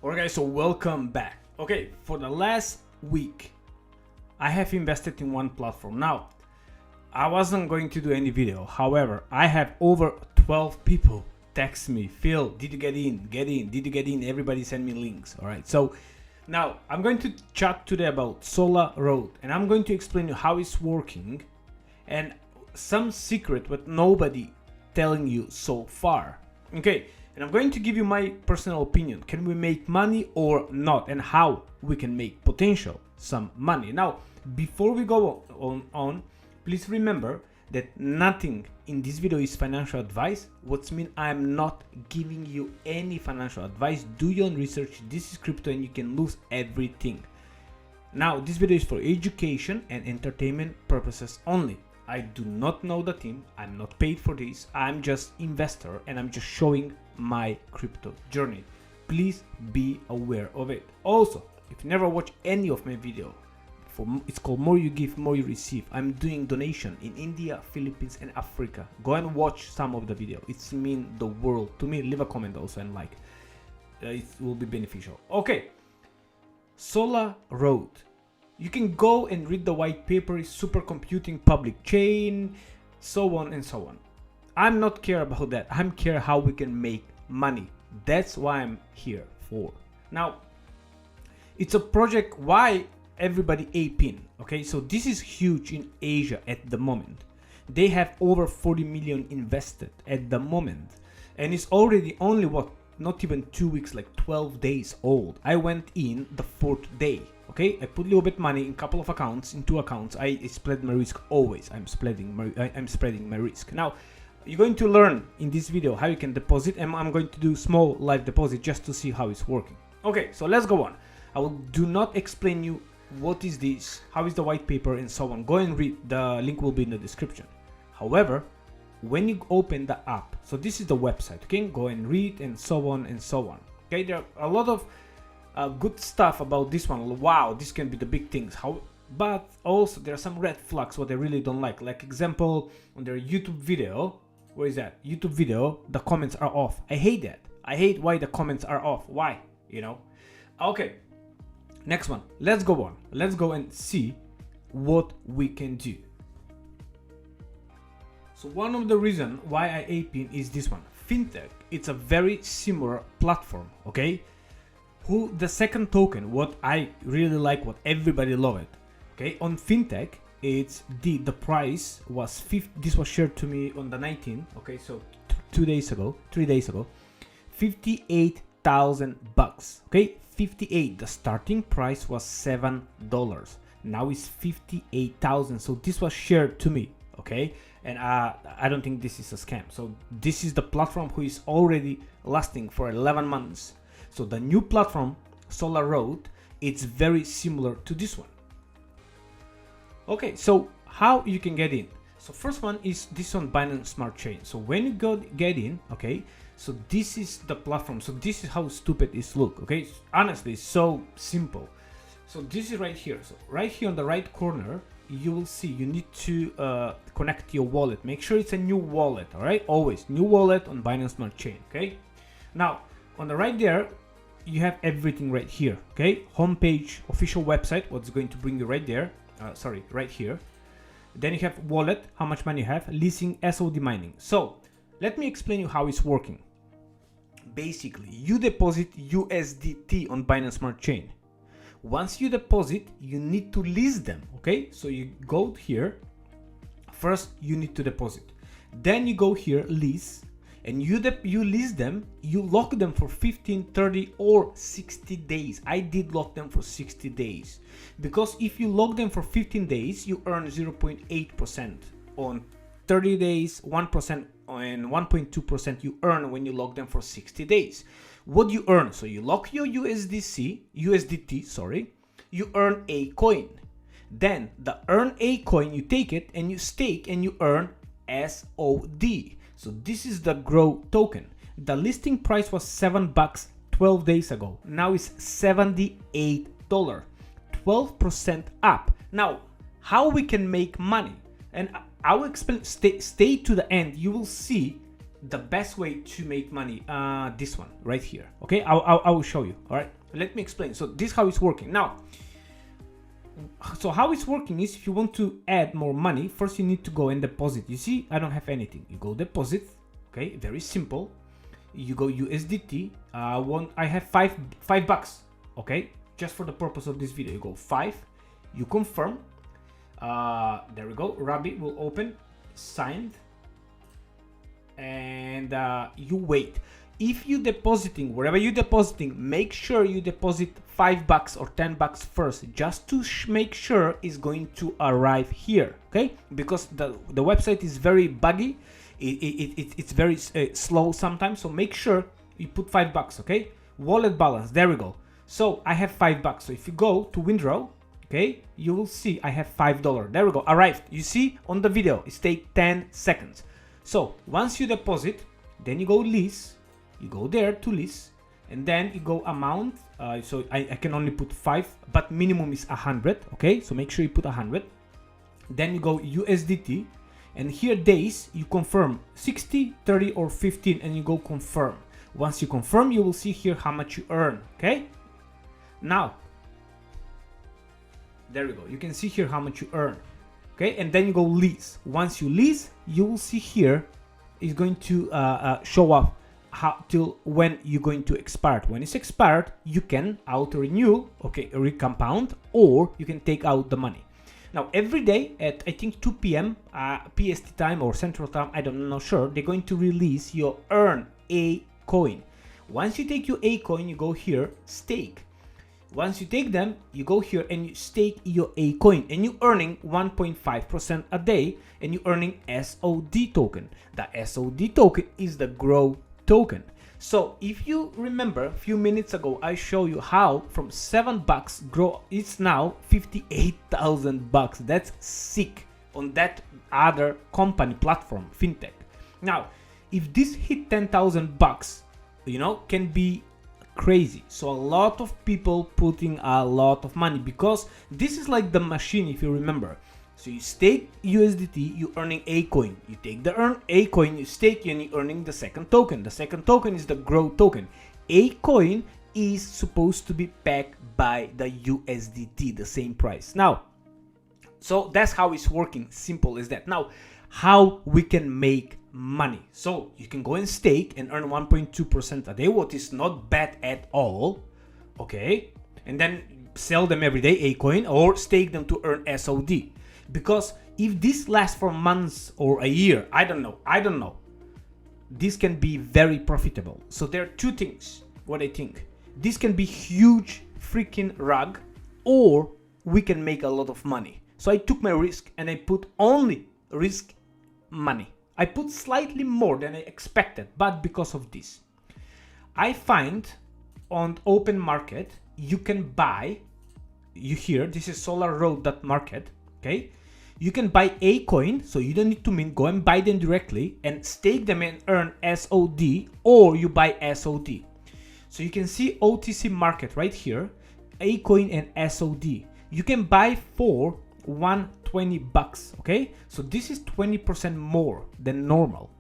Alright guys, so welcome back. Okay, for the last week I have invested in one platform. Now I wasn't going to do any video, however I have over 12 people text me, Phil, did you get in, did you get in, everybody send me links. Alright, so now I'm going to chat today about Solaroad and I'm going to explain you how it's working and some secret what nobody telling you so far. Okay, and I'm going to give you my personal opinion. Can we make money or not, and how we can make potential some money. Now before we go on, please remember that nothing in this video is financial advice, which means I'm not giving you any financial advice. Do your own research. This is crypto and you can lose everything. Now this video is for education and entertainment purposes only. I do not know the team, I'm not paid for this, I'm just investor and I'm just showing my crypto journey. Please be aware of it. Also, if you never watch any of my video, it's called More You Give, More You Receive. I'm doing donation in India, Philippines and Africa. Go and watch some of the video. It's mean the world to me. Leave a comment also and like. It will be beneficial. Okay, Solaroad. You can go and read the white paper, is supercomputing public chain, so on and so on. I'm not care about that. I'm care how we can make money. That's why I'm here for. Now, it's a project why everybody ape in. Okay, so this is huge in Asia at the moment. They have over 40 million invested at the moment. And it's already only what, not even 2 weeks, like 12 days old. I went in the 4th day. Okay, I put a little bit money in a couple of accounts, in 2 accounts. I spread my risk always. I'm spreading my risk. Now, you're going to learn in this video how you can deposit, and I'm going to do small live deposit just to see how it's working. Okay, so let's go on. I will do not explain you what is this, how is the white paper and so on. Go and read, the link will be in the description. However, when you open the app, so this is the website, okay, go and read and so on and so on. Okay, there are a lot of good stuff about this one. Wow, this can be the big things. But also there are some red flags what I really don't like. Like example, on their YouTube video, where is that? YouTube video, the comments are off. I hate that. I hate why the comments are off. Why? You know? Okay, next one. Let's go on. Let's go and see what we can do. So one of the reasons why I ape in is this one. Fintech. It's a very similar platform, okay? The second token, what I really like, what everybody love it, okay? On Fintech, it's the price was this was shared to me on the 19th, okay? So 3 days ago, $58,000, okay? 58. The starting price was $7. Now it's 58,000. So this was shared to me, okay? And I don't think this is a scam. So this is the platform who is already lasting for 11 months. So the new platform, Solaroad, it's very similar to this one. Okay, so how you can get in? So first one is this on Binance Smart Chain. So when you get in, okay, so this is the platform. So this is how stupid it looks, okay? Honestly, it's so simple. So this is right here. So right here on the right corner, you will see you need to connect your wallet. Make sure it's a new wallet, all right? Always new wallet on Binance Smart Chain, okay? Now, on the right there, you have everything right here, okay? Homepage, official website, what's going to bring you right there. Right here. Then you have wallet, how much money you have, leasing, SOD mining. So let me explain you how it's working. Basically, you deposit USDT on Binance Smart Chain. Once you deposit, you need to lease them, okay? So you go here. First, you need to deposit. Then you go here, lease. And you lease them, you lock them for 15, 30 or 60 days. I did lock them for 60 days. Because if you lock them for 15 days, you earn 0.8%. On 30 days, 1% and 1.2% you earn when you lock them for 60 days. What do you earn? So you lock your USDT, sorry, you earn Acoin. Then the earn Acoin, you take it and you stake and you earn SOD. So this is the grow token. The listing price was $7 12 days ago. Now it's $78. 12% up. Now, how we can make money? And I will explain, stay to the end. You will see the best way to make money, this one right here. Okay, I will show you. All right, let me explain. So this is how it's working now. So how it's working is, if you want to add more money, first you need to go and deposit. You see, I don't have anything. You go deposit. Okay, very simple. You go USDT. I have five bucks. Okay, just for the purpose of this video, you go 5. You confirm. There we go. Rabbit will open. Signed. And you wait. If you depositing, wherever you depositing, make sure you deposit $5 or $10 first, just to make sure it's going to arrive here. Okay, because the website is very buggy. It's very slow sometimes, so make sure you put $5. Okay, wallet balance, there we go. So I have $5. So if you go to withdraw, okay, you will see I have $5. There we go, arrived. You see on the video, it takes 10 seconds. So once you deposit, then you go lease. You go there to lease, and then you go amount. So I can only put 5, but minimum is 100. Okay, so make sure you put 100. Then you go USDT, and here days you confirm 60, 30, or 15, and you go confirm. Once you confirm, you will see here how much you earn. Okay, now there we go. You can see here how much you earn. Okay, and then you go lease. Once you lease, you will see here is going to show up how till when you're going to expire. When it's expired, you can auto renew, okay, recompound, or you can take out the money. Now every day at I think 2 p.m. PST time or Central Time, I don't know, sure, they're going to release your earn Acoin. Once you take your Acoin, you go here stake. Once you take them, you go here and you stake your Acoin, and you're earning 1.5% a day, and you're earning SOD token. The SOD token is the grow token. So if you remember a few minutes ago, I showed you how from $7 grow, it's now $58,000. That's sick on that other company platform, fintech. Now, if this hit $10,000, you know, can be crazy. So a lot of people putting a lot of money, because this is like the machine, if you remember. So you stake USDT, you earning Acoin. You take the earn Acoin, you stake, and you're earning the second token. The second token is the grow token. Acoin is supposed to be backed by the USDT, the same price. Now, so that's how it's working. Simple as that. Now, how we can make money. So you can go and stake and earn 1.2% a day, what is not bad at all. Okay, and then sell them every day, Acoin, or stake them to earn SOD. Because if this lasts for months or a year, I don't know, this can be very profitable. So there are two things what I think. This can be huge freaking rug, or we can make a lot of money. So I took my risk and I put only risk money. I put slightly more than I expected, but because of this, I find on open market you can buy. You hear this is Solaroad.market. Okay, you can buy Acoin, so you don't need to mint. Go and buy them directly and stake them and earn SOD, or you buy SOD. So you can see OTC market right here, Acoin and SOD. You can buy for $120. Okay, so this is 20% more than normal.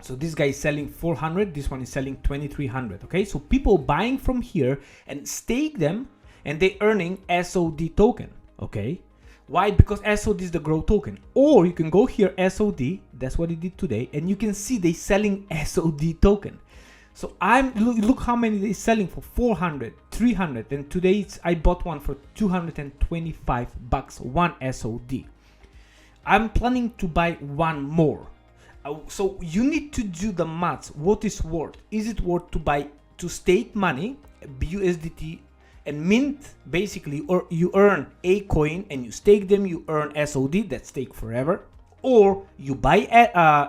So this guy is selling 400, this one is selling 2300. Okay, so people buying from here and stake them, and they earning SOD token. Okay, why? Because SOD is the grow token. Or you can go here SOD, that's what he did today, and you can see they selling SOD token. So look how many they selling for 400, 300, and today I bought one for $225, one SOD. I'm planning to buy one more. So you need to do the maths. What is worth? Is it worth to stake money, USDT, and mint basically, or you earn Acoin and you stake them, you earn SOD, that stake forever, or you buy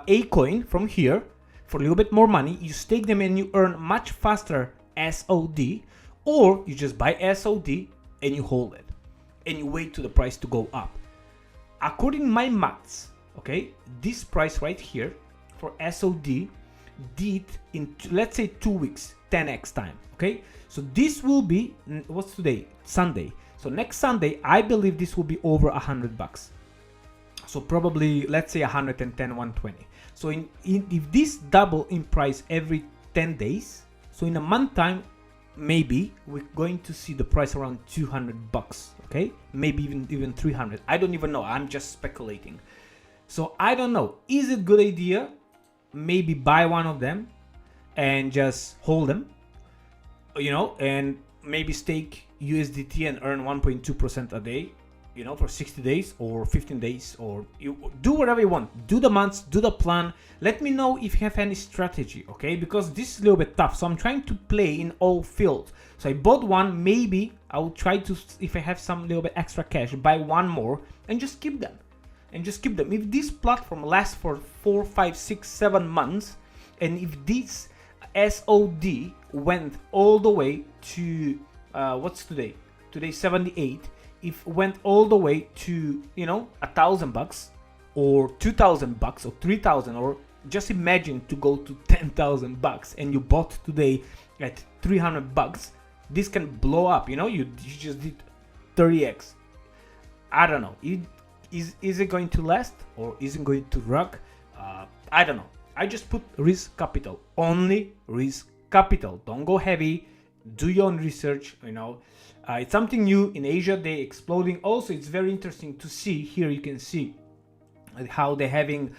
Acoin from here for a little bit more money, you stake them and you earn much faster SOD, or you just buy SOD and you hold it and you wait to the price to go up. According to my maths, okay, this price right here for SOD did in let's say 2 weeks 10x time. Okay, so this will be, what's today? Sunday. So next Sunday I believe this will be over $100. So probably let's say 110, 120. So if this double in price every 10 days, so in a month time, maybe we're going to see the price around 200 bucks, okay? Maybe even 300. I don't even know. I'm just speculating. So I don't know. Is it a good idea? Maybe buy one of them and just hold them, you know, and maybe stake USDT and earn 1.2% a day, you know, for 60 days or 15 days, or you do whatever you want. Do the months, do the plan. Let me know if you have any strategy, okay? Because this is a little bit tough. So I'm trying to play in all fields. So I bought one. Maybe I'll try to, if I have some little bit extra cash, buy one more and just keep them. If this platform lasts for 4, 5, 6, 7 months, and if this SOD went all the way to, what's today? Today's 78. If went all the way to, you know, $1,000 or $2,000 or 3,000, or just imagine to go to $10,000 and you bought today at $300, this can blow up. You know, you just did 30x. I don't know. Is it going to last or is it going to rock? I don't know. I just put risk capital, only risk capital. Don't go heavy. Do your own research. You know, it's something new in Asia. They exploding. Also, it's very interesting to see here. You can see how they're having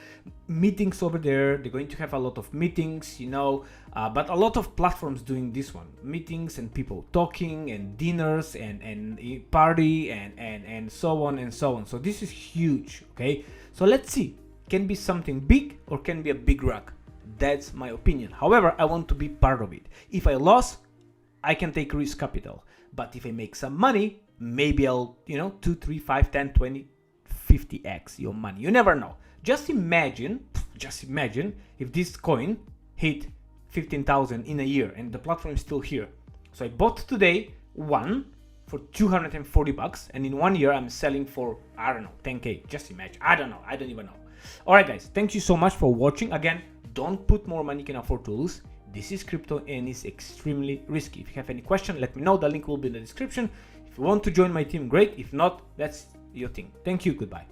meetings over there. They're going to have a lot of meetings, you know, but a lot of platforms doing this one, meetings and people talking and dinners and party and so on and so on. So this is huge. Okay, so let's see, can be something big or can be a big rock. That's my opinion. However, I want to be part of it. If I lost, I can take risk capital, but if I make some money, maybe I'll, you know, 2, 3, 5, 10, 20, 50x your money. You never know. Just imagine if this coin hit 15,000 in a year and the platform is still here. So I bought today one for $240, and in 1 year I'm selling for, I don't know, 10k. Just imagine. I don't know. I don't even know. All right, guys. Thank you so much for watching. Again, don't put more money you can afford to lose. This is crypto and it's extremely risky. If you have any question, let me know. The link will be in the description. If you want to join my team, great. If not, that's your thing. Thank you. Goodbye.